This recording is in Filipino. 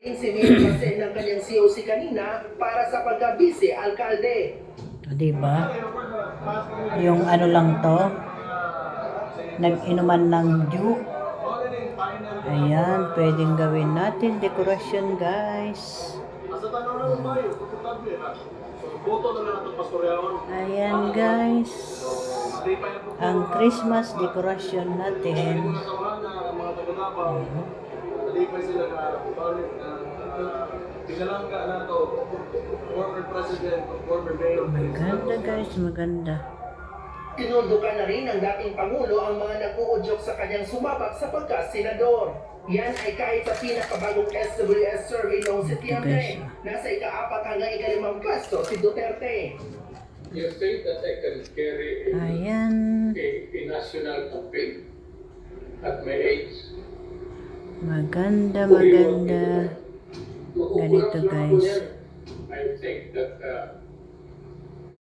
Insimin kasi ng kanyang COC kanina para sa pagka-vice alkalde. Diba? Yung ano lang to, nag-inuman ng dew. Ayan, pwedeng gawin natin dekorasyon, guys. Ayan, guys. Ang Christmas dekorasyon natin. Nalipay sila na pinalangga na to former president, former mayor. Maganda, guys, maganda. Tinundukan na rin ng dating Pangulo ang mga nag-uudyok sa kanyang sumabak sa pagka-senador. Yan ay kahit sa pinakabagong SWS survey noong Setyembre. Nasa ika-4 hanggang ika-5 pwesto si Duterte. You think that I can carry Ayan. a national campaign at my age? Maganda, maganda. Ganito, guys. I think that